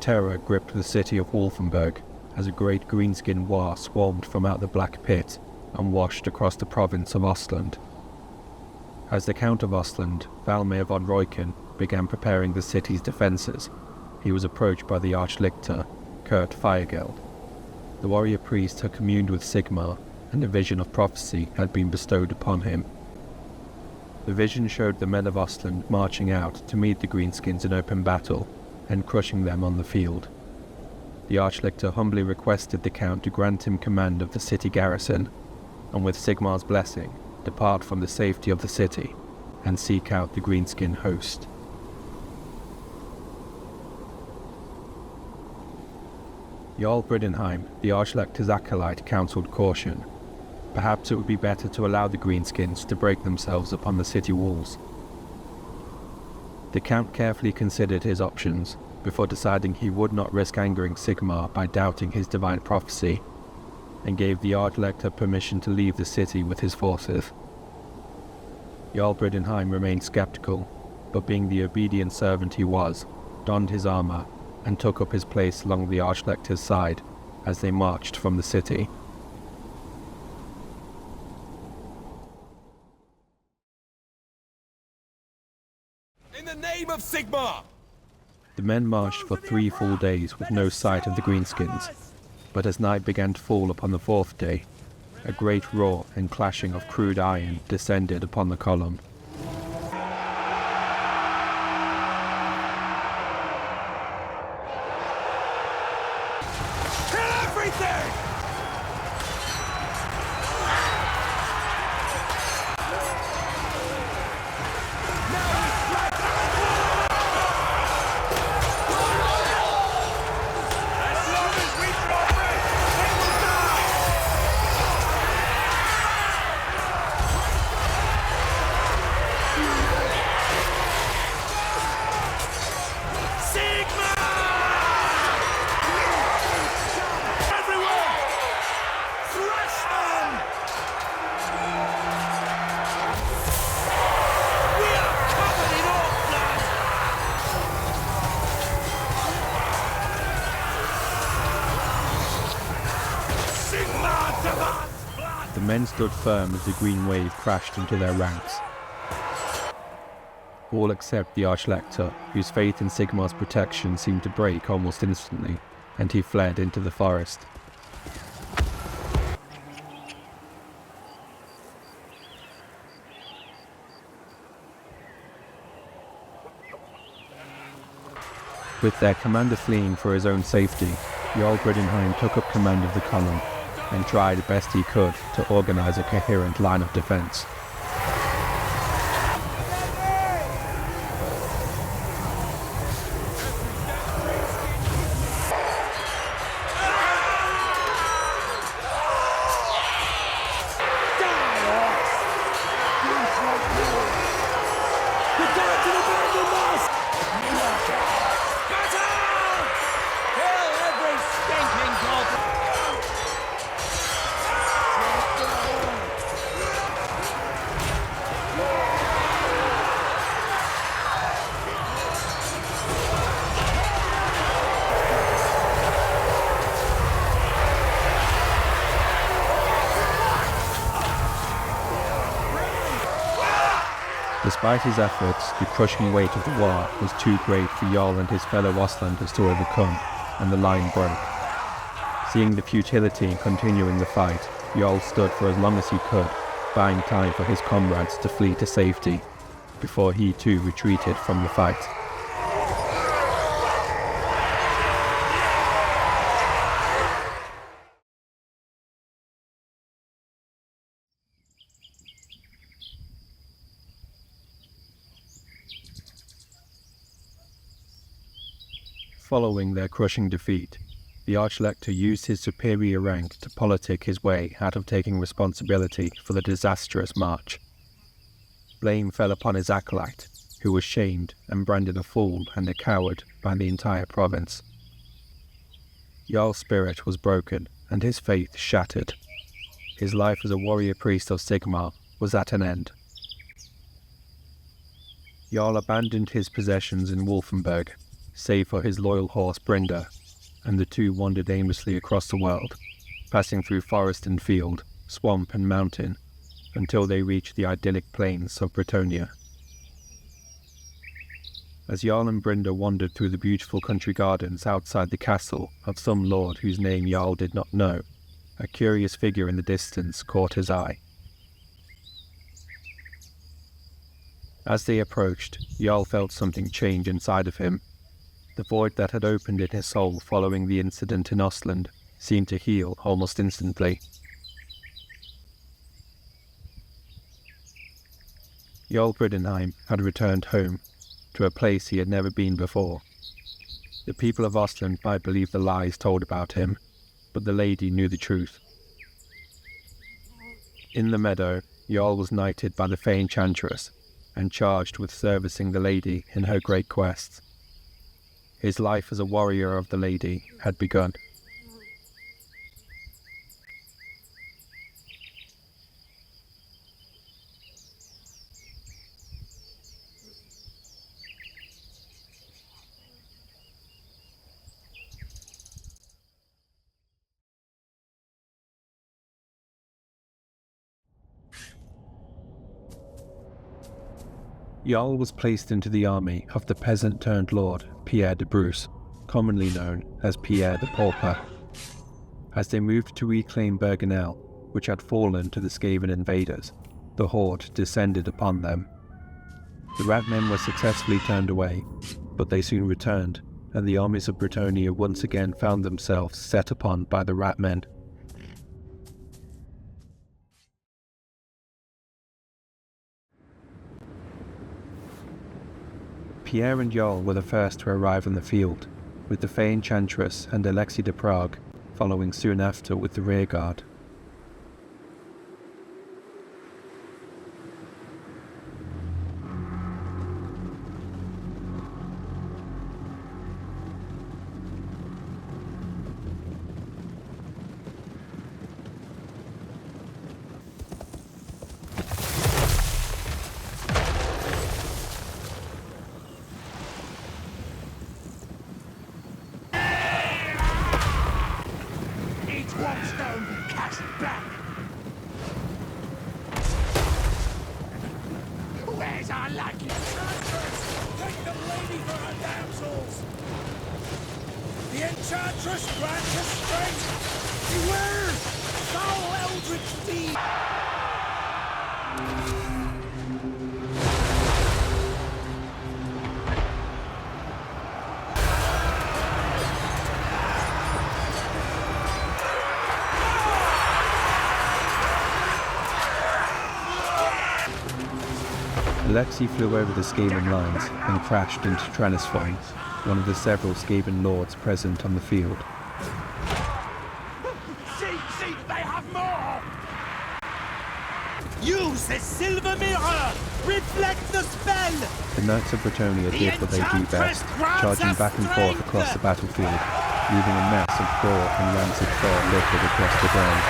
terror gripped the city of Wolfenburg as a great greenskin war swarmed from out the Black Pit and washed across the province of Ostland. As the Count of Ostland, Valmir von Reuken, began preparing the city's defences, he was approached by the Archlictor, Kurt Feiergeld. The warrior priest had communed with Sigmar, and a vision of prophecy had been bestowed upon him. The vision showed the men of Ostland marching out to meet the Greenskins in open battle, and crushing them on the field. The Archlictor humbly requested the Count to grant him command of the city garrison, and with Sigmar's blessing, depart from the safety of the city, and seek out the Greenskin host. Jarl Bridenheim, the Archlector's acolyte, counselled caution. Perhaps it would be better to allow the Greenskins to break themselves upon the city walls. The Count carefully considered his options, before deciding he would not risk angering Sigmar by doubting his divine prophecy, and gave the Archlector permission to leave the city with his forces. Jarl Bridenheim remained skeptical, but being the obedient servant he was, donned his armour, and took up his place along the Archlector's side as they marched from the city. In the name of Sigmar! The men marched for 3 full days with no sight of the Greenskins, but as night began to fall upon the 4th day, a great roar and clashing of crude iron descended upon the column. Kill everything! The men stood firm as the green wave crashed into their ranks. All except the Archlector, whose faith in Sigmar's protection seemed to break almost instantly, and he fled into the forest. With their commander fleeing for his own safety, Jarl Bridenheim took up command of the column, and tried best he could to organize a coherent line of defense. Despite his efforts, the crushing weight of the war was too great for Jarl and his fellow Ostlanders to overcome, and the line broke. Seeing the futility in continuing the fight, Jarl stood for as long as he could, buying time for his comrades to flee to safety, before he too retreated from the fight. Following their crushing defeat, the Archlector used his superior rank to politic his way out of taking responsibility for the disastrous march. Blame fell upon his acolyte, who was shamed and branded a fool and a coward by the entire province. Jarl's spirit was broken and his faith shattered. His life as a warrior priest of Sigmar was at an end. Jarl abandoned his possessions in Wolfenburg, save for his loyal horse Brinda, and the two wandered aimlessly across the world, passing through forest and field, swamp and mountain, until they reached the idyllic plains of Bretonnia. As Jarl and Brinda wandered through the beautiful country gardens outside the castle of some lord whose name Jarl did not know, a curious figure in the distance caught his eye. As they approached, Jarl felt something change inside of him. The void that had opened in his soul following the incident in Ostland seemed to heal almost instantly. Jarl Bridenheim had returned home, to a place he had never been before. The people of Ostland might believe the lies told about him, but the lady knew the truth. In the meadow, Jarl was knighted by the Fey Enchantress, and charged with servicing the lady in her great quests. His life as a warrior of the lady had begun. Jarl was placed into the army of the peasant-turned-lord Pierre de Bruce, commonly known as Pierre the Pauper. As they moved to reclaim Bergenel, which had fallen to the Skaven invaders, the horde descended upon them. The Ratmen were successfully turned away, but they soon returned, and the armies of Bretonnia once again found themselves set upon by the Ratmen. Pierre and Jarl were the first to arrive on the field, with the Fey Enchantress and Alexei de Prague following soon after with the rearguard. One stone cast back. Where's our lucky? Take the lady for her damsels. The enchantress grants us strength. Beware! Foul eldritch deed. Alexei flew over the Skaven lines and crashed into Trenisfong, one of the several Skaven lords present on the field. See, they have more! Use the silver mirror! Reflect the spell! The Knights of Bretonnia did what they do best, charging back and forth across the battlefield, leaving a mess of gore and rancid fur littered across the ground.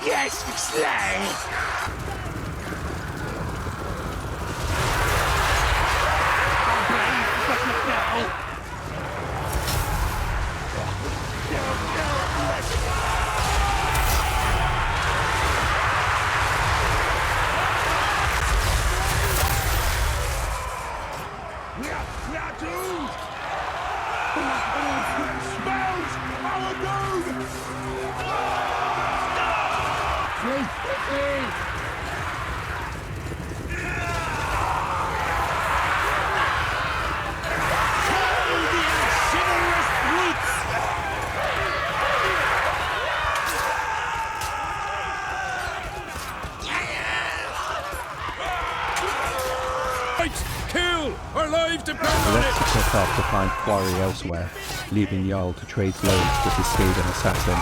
Yes, slay! I'm brave, but not now. We are doomed! Smells our doom! Kill! Our lives depend on it! Alexei took off to find quarry elsewhere, leaving Jarl to trade blows with his Skaven assassin.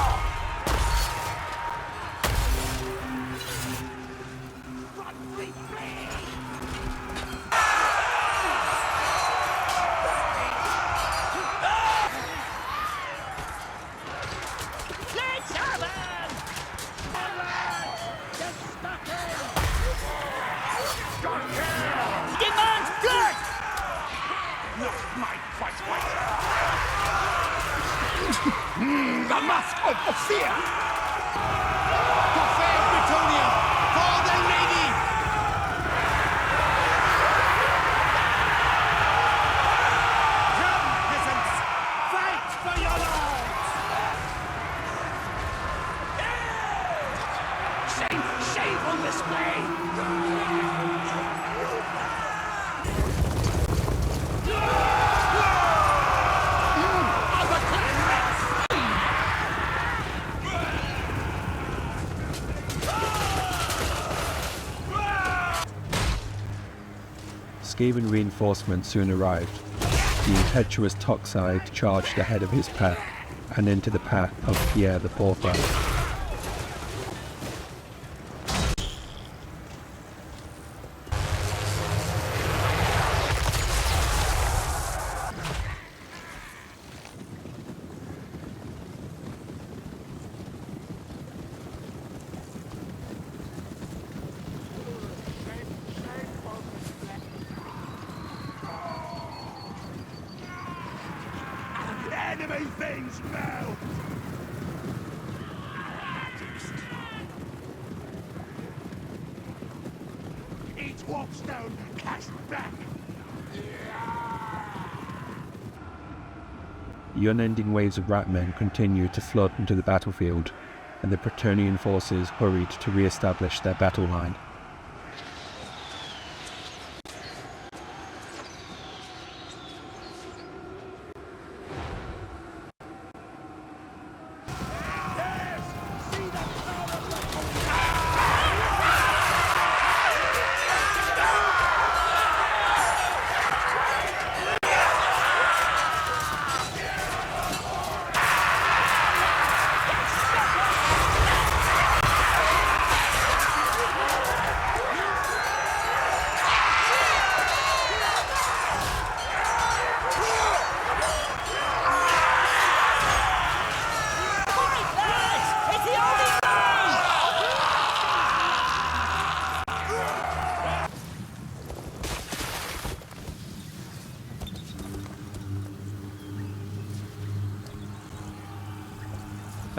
The mask of the fear! For fair Bretonnia! For the lady! Come, peasants! Fight for your lords! Shame on display! Skaven reinforcements soon arrived. The impetuous Toxide charged ahead of his pack and into the path of Pierre the Pauper. Enemy things now! Each walkstone cast back! The unending waves of ratmen continued to flood into the battlefield, and the Bretonnian forces hurried to re-establish their battle line.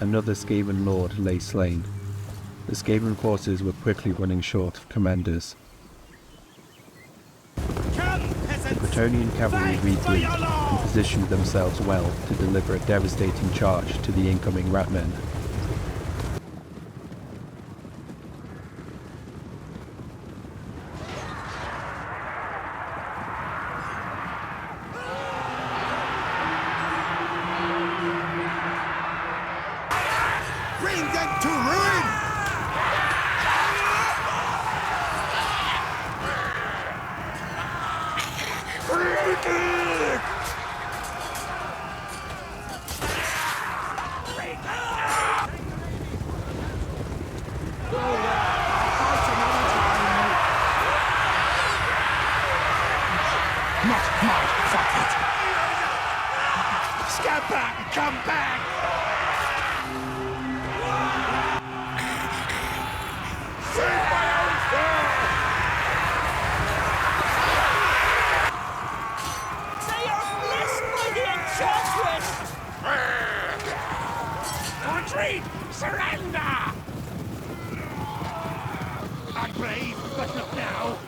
Another Skaven lord lay slain. The Skaven forces were quickly running short of commanders. Come, peasants! Bretonnian cavalry Fight for your regrouped and lords! positioned themselves well to deliver a devastating charge to the incoming ratmen. Bring them to ruin! Not my fuck it! Step back! Come back! Save my own fur! They are blessed by the enchantress! Retreat! Surrender! I'm brave, but not now.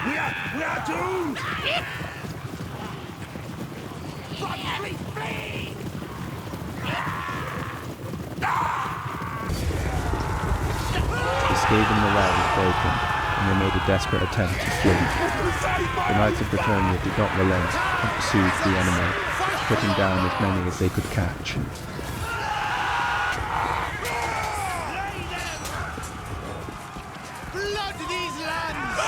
We are doomed! Flee! Flee! The Skaven morale was broken, and they made a desperate attempt to flee. The Knights of Bretonnia did not relent and pursued the enemy, putting down as many as they could catch. Blood these lands!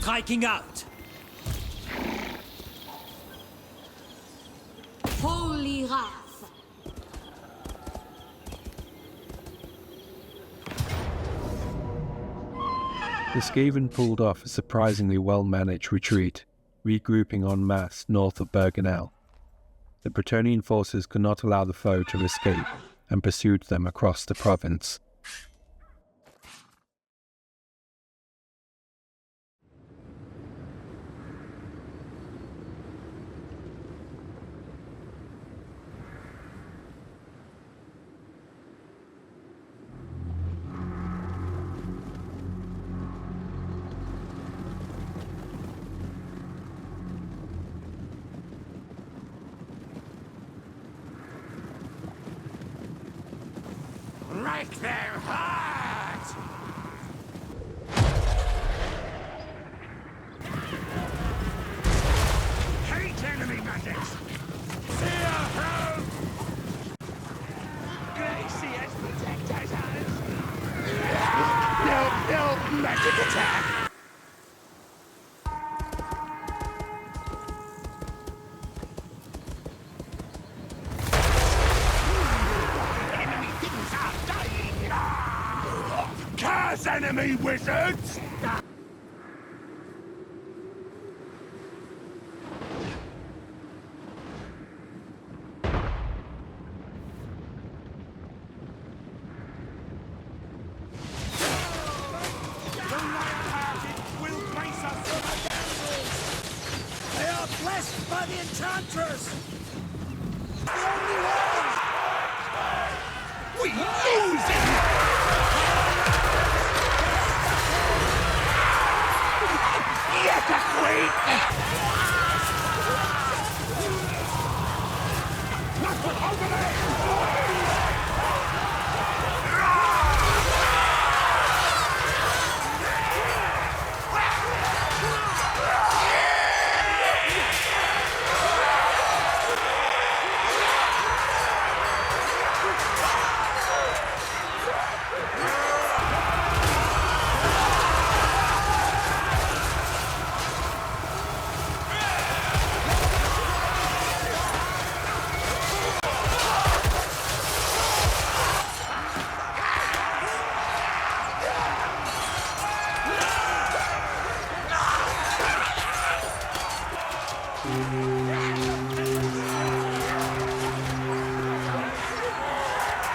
Striking out! Holy wrath. The Skaven pulled off a surprisingly well-managed retreat, regrouping en masse north of Bergenel. The Bretonnian forces could not allow the foe to escape, and pursued them across the province. Break their hearts! Hate enemy magics! See ya, home! Glaciers protect us! No, magic attack! Enemy things are dying! Curse enemy wizards! The lion-hearted will grace us with a damsels! They are blessed by the enchantress! The only one! We lose it! Yet a queen! Not for over there!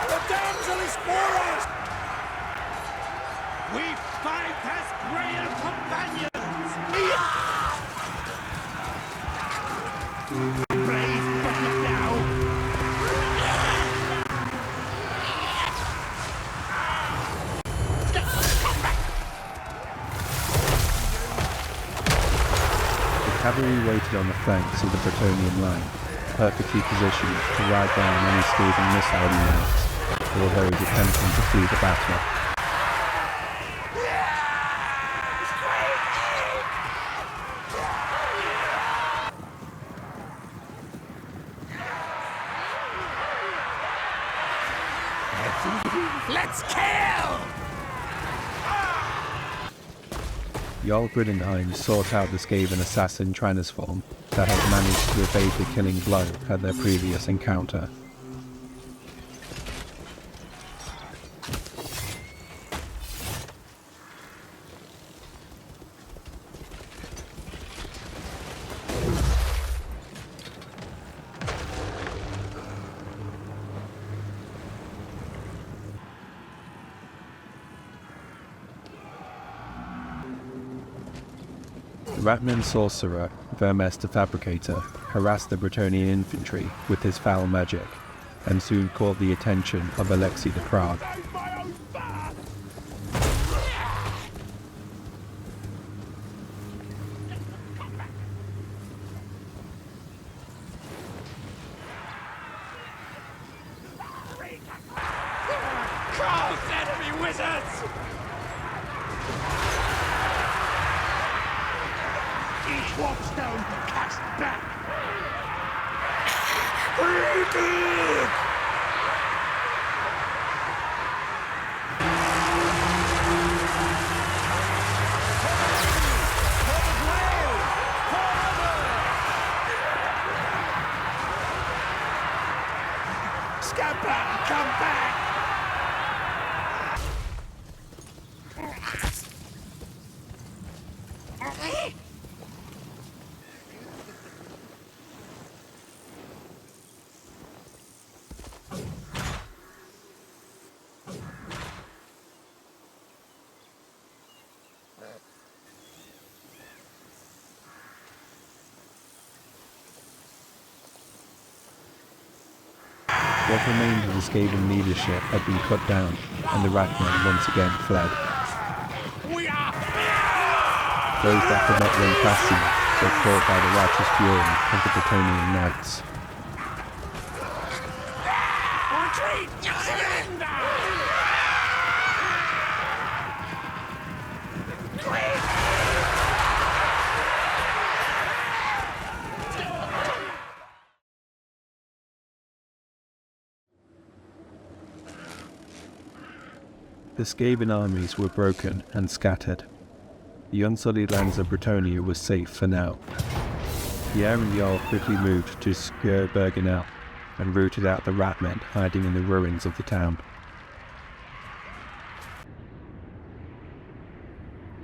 The damsel is for us! We fight as Grail companions! Brave, but now! The cavalry waited on the flanks of the Bretonnian line, perfectly positioned to ride down any Skaven missile units or those attempting to flee the battle. Let's kill! Jarl Griddenheim sought out the Skaven assassin Transform that had managed to evade the killing blow at their previous encounter. The Ratman sorcerer, Vermes the Fabricator, harassed the Bretonnian infantry with his foul magic, and soon caught the attention of Alexei the Prague. Cross enemy wizards! Each watchstone cast back! Redowthered! Scabba, come back! What remained of the Skaven leadership had been cut down, and the Ratmen once again fled. Those that could not run past them were caught by the righteous fury of the Bretonnian knights. Retreat! Surrender! The Skaven armies were broken and scattered. The unsullied lands of Bretonnia was safe for now. Pierre and Jarl quickly moved to secure Bergenel and rooted out the Ratmen hiding in the ruins of the town.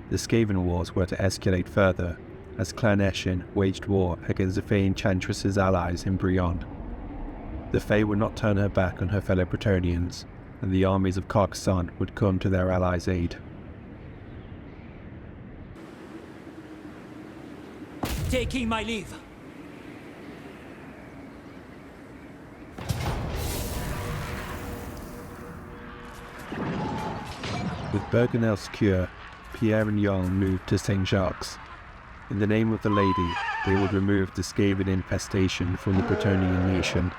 The Skaven wars were to escalate further as Clan Eshin waged war against the Fey Enchantress's allies in Brionne. The Fey would not turn her back on her fellow Bretonnians, and the armies of Carcassonne would come to their allies' aid. Taking my leave. With Bergenel secure, Pierre and Jarl moved to St. Jacques. In the name of the Lady, they would remove the Skaven infestation from the Bretonnian nation.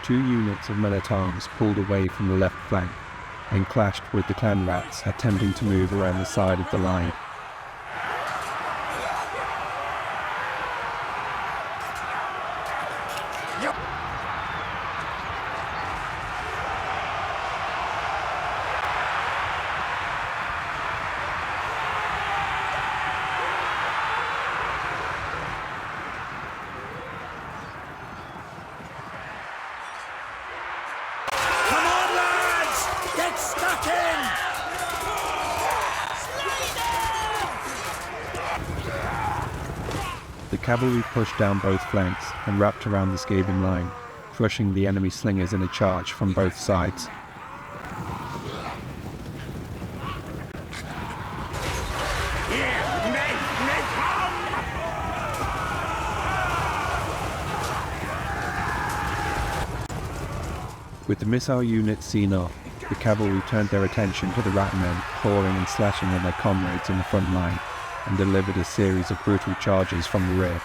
Two units of men-at-arms pulled away from the left flank and clashed with the clan rats attempting to move around the side of the line. Come on, lads! Get stuck in! The cavalry pushed down both flanks and wrapped around the Skaven line, crushing the enemy slingers in a charge from both sides. With the missile units seen off, the cavalry turned their attention to the Ratmen clawing and slashing at their comrades in the front line, and delivered a series of brutal charges from the rear.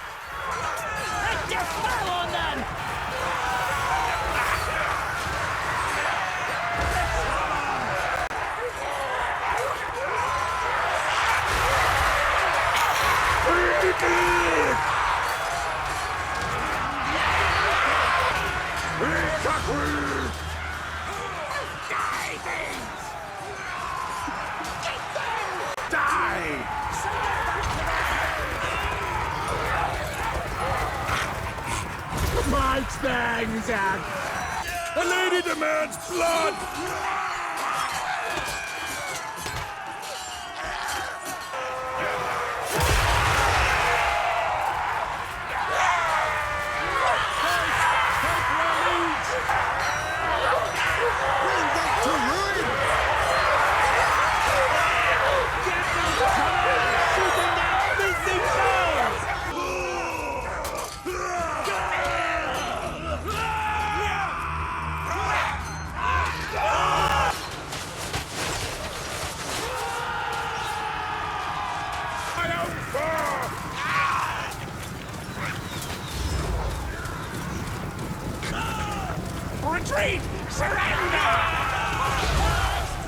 Let your fell on them! Right bang, Zach! The lady demands blood! Bring them to ruin! Shooting down busy foes! Ah! Retreat! Surrender!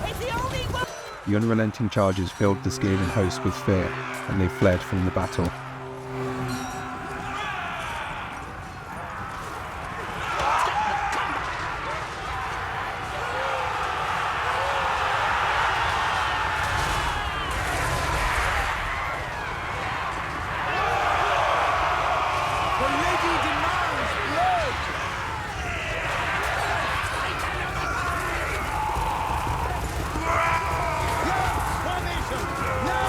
It's the only one! The unrelenting charges filled the Skaven host with fear, and they fled from the battle. The lady demands blood! Formation! No!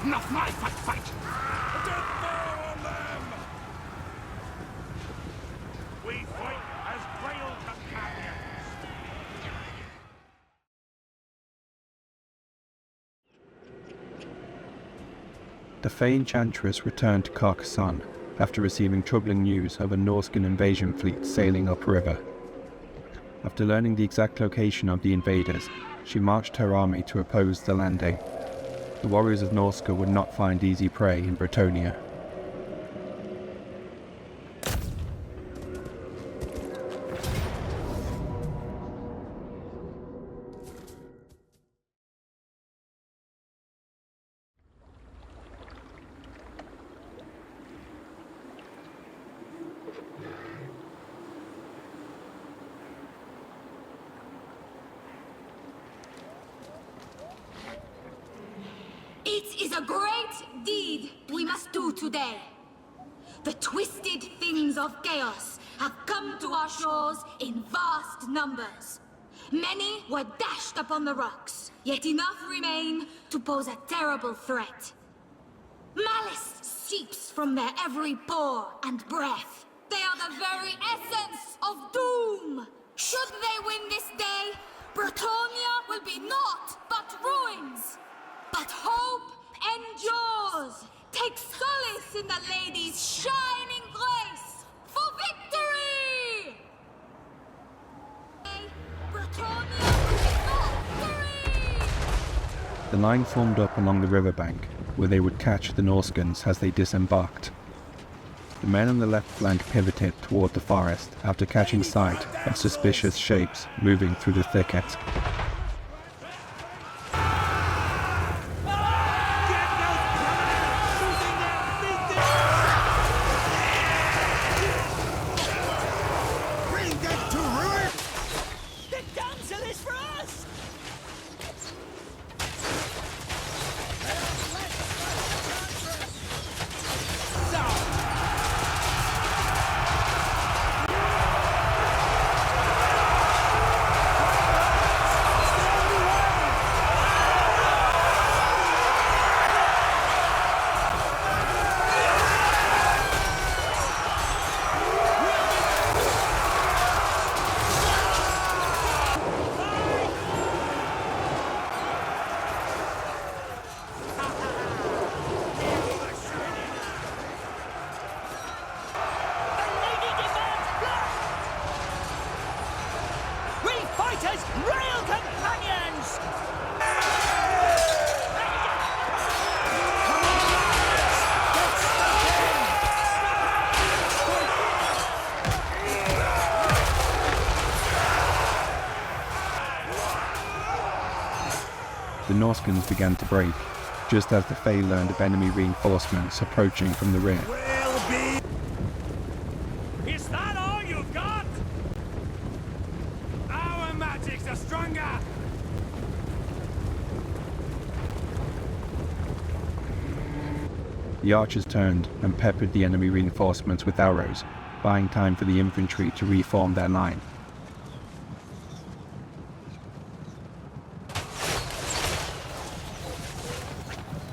Enough my fight! Devour them! We fight as frail companions! The Fey Enchantress returned to Carcassonne after receiving troubling news of a Norscan invasion fleet sailing upriver. After learning the exact location of the invaders, she marched her army to oppose the landing. The warriors of Norsca would not find easy prey in Bretonnia. It is a great deed we must do today. The twisted things of chaos have come to our shores in vast numbers. Many were dashed upon the rocks, yet enough remain to pose a terrible threat. Malice seeps from their every pore and breath. They are the very essence of doom. Should they win this day, Bretonnia will be naught but ruins. But hope endures. Take solace in the lady's shining grace for victory! Bretonnia will be naught free! The line formed up along the riverbank, where they would catch the Norscans as they disembarked. The men on the left flank pivoted toward the forest after catching sight of suspicious shapes moving through the thicket. Bring them to ruin! The damsel is for us! Fighters, royal companions! The Norscans began to break, just as the Fey learned of enemy reinforcements approaching from the rear. Is that all you've got? Our magics are stronger! The archers turned and peppered the enemy reinforcements with arrows, buying time for the infantry to reform their line.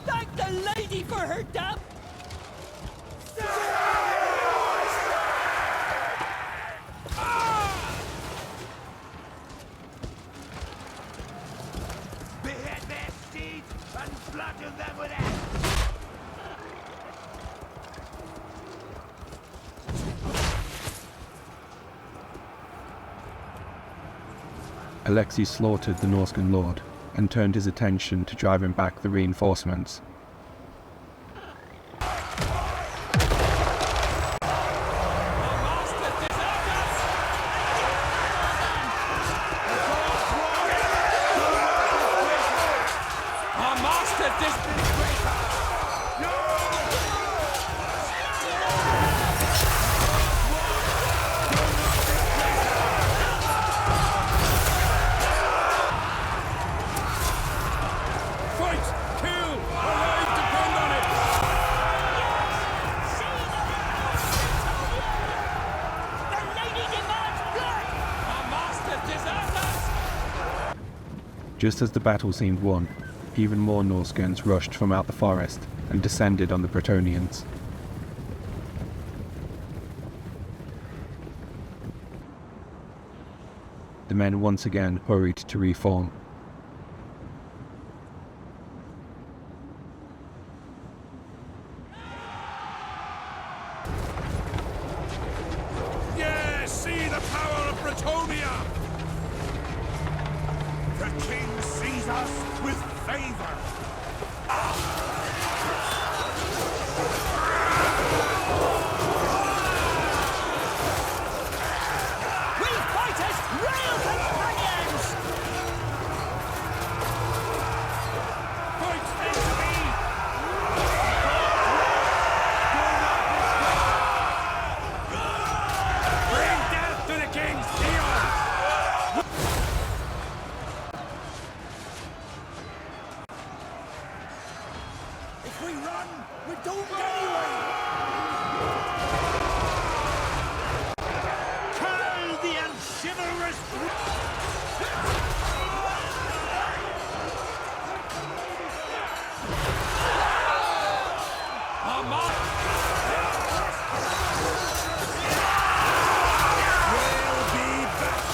Thank the lady for her dam! Behead their steeds and bludgeon them with axe! Alexei slaughtered the Norscan lord and turned his attention to driving back the reinforcements. masters this disgrace! Fight! Kill! Our lives depend on it! The lady demands blood! Our masters desert us! Just as the battle seemed won, even more Norskins rushed from out the forest and descended on the Bretonnians. The men once again hurried to reform. Yes, see the power of Bretonnia! The king sees us with favor. We fight as real companions! Fight meant to be! Bring death to the king's peon! If we run, we don't anyway. Tell the unchivalrous. Our masters will be back!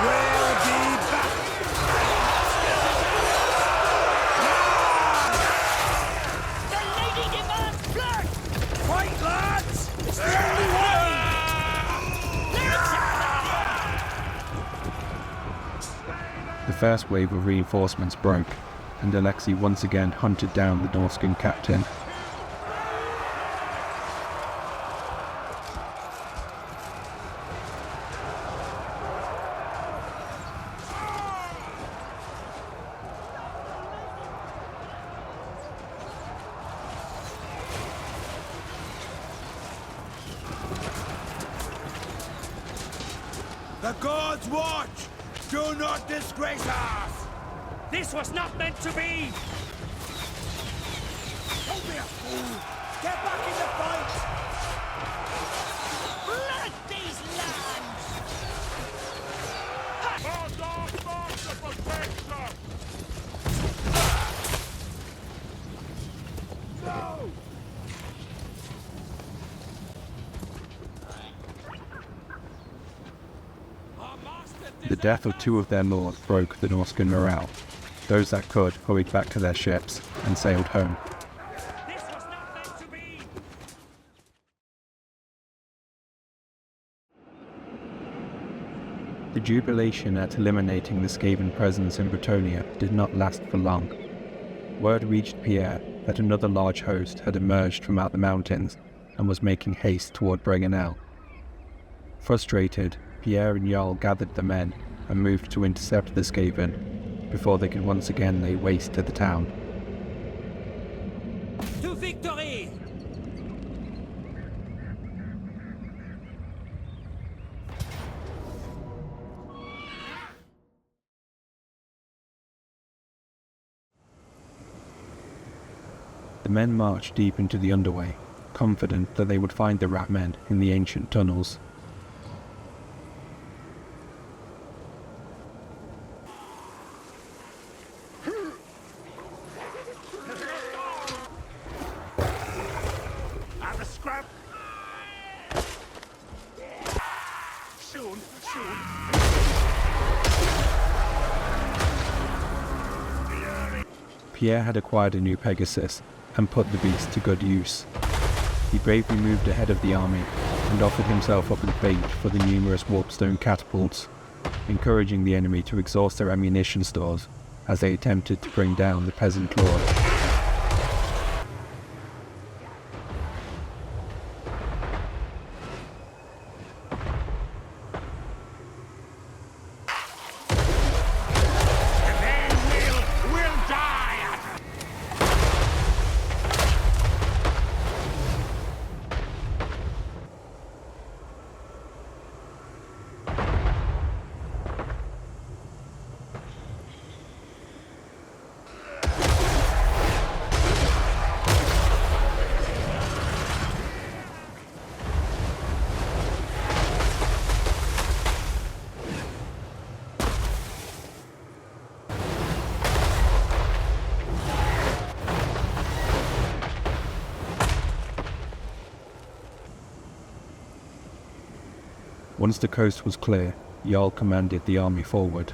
Will be back! The lady demands blood! Fight, lads! It's the only way! The first wave of reinforcements broke, and Alexei once again hunted down the Norskin captain. The gods watch. Do not disgrace us. This was not meant to be! Don't be a fool. Get back in the fight. Blood these lands! No. Our masters The death of two of their lords broke the Norskin morale. Those that could hurried back to their ships and sailed home. This was not meant to be! The jubilation at eliminating the Skaven presence in Bretonnia did not last for long. Word reached Pierre that another large host had emerged from out the mountains and was making haste toward Bretonnia. Frustrated, Pierre and Jarl gathered the men and moved to intercept the Skaven before they could once again lay waste to the town. To victory! The men marched deep into the underway, confident that they would find the rat men in the ancient tunnels. Have a scrap. Soon, soon. Pierre had acquired a new Pegasus and put the beast to good use. He bravely moved ahead of the army and offered himself up as bait for the numerous warpstone catapults, encouraging the enemy to exhaust their ammunition stores as they attempted to bring down the peasant lord. Once the coast was clear, Jarl commanded the army forward.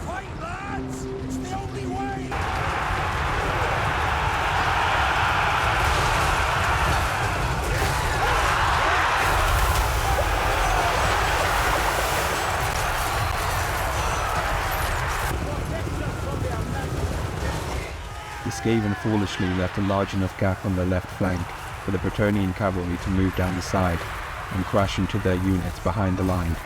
Fight, lads! It's the only way! The Skaven foolishly left a large enough gap on their left flank for the Bretonnian cavalry to move down the side and crash into their units behind the line.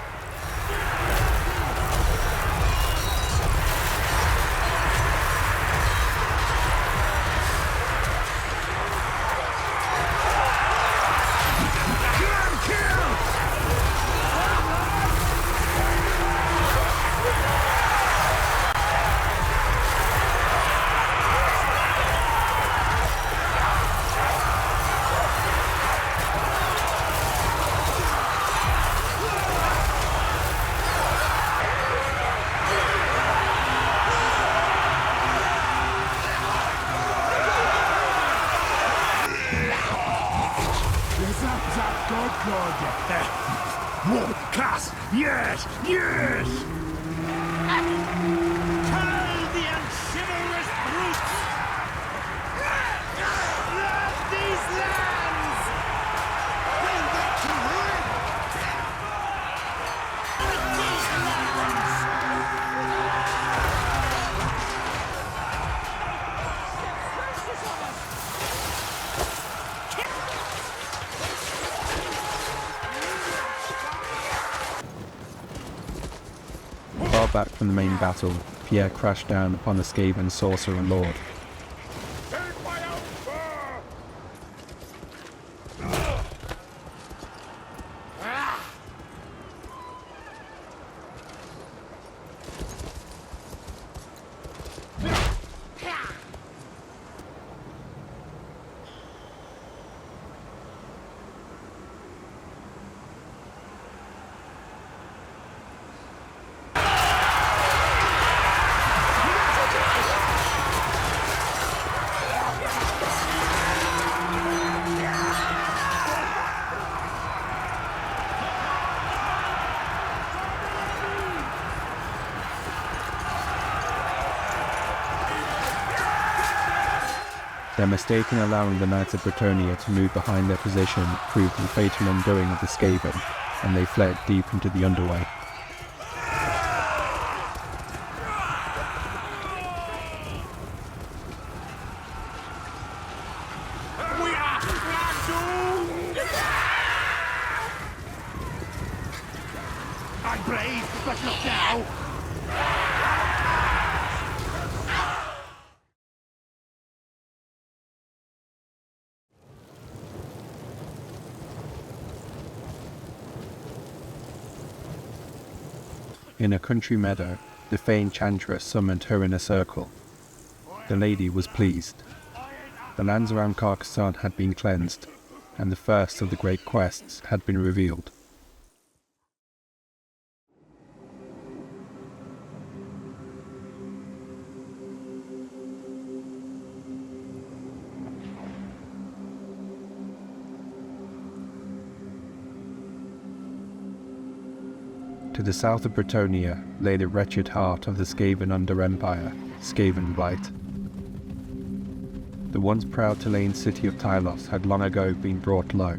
Whoa, class! Yes! Yes! Kill the unchivalrous brutes! Love these lands! Bring them to ruin! These lands! Far back from the main battle, Pierre crashed down upon the Skaven sorcerer lord. Take my own fur! Their mistake in allowing the Knights of Bretonnia to move behind their position proved the fatal undoing of the Skaven, and they fled deep into the underway. We are doomed! I'm brave, but not now! In a country meadow, the famed Chantress summoned her in a circle. The lady was pleased. The lands around Carcassonne had been cleansed, and the first of the great quests had been revealed. To the south of Bretonnia lay the wretched heart of the Skaven under-empire, Skavenblight. The once proud Tulane city of Tylos had long ago been brought low,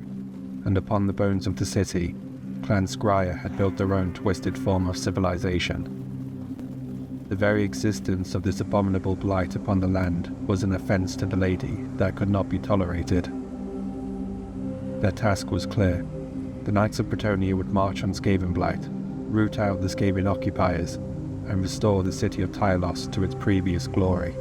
and upon the bones of the city, Clan Skryre had built their own twisted form of civilization. The very existence of this abominable blight upon the land was an offence to the lady that could not be tolerated. Their task was clear. The Knights of Bretonnia would march on Skavenblight, root out the Skaven occupiers, and restore the city of Tylos to its previous glory.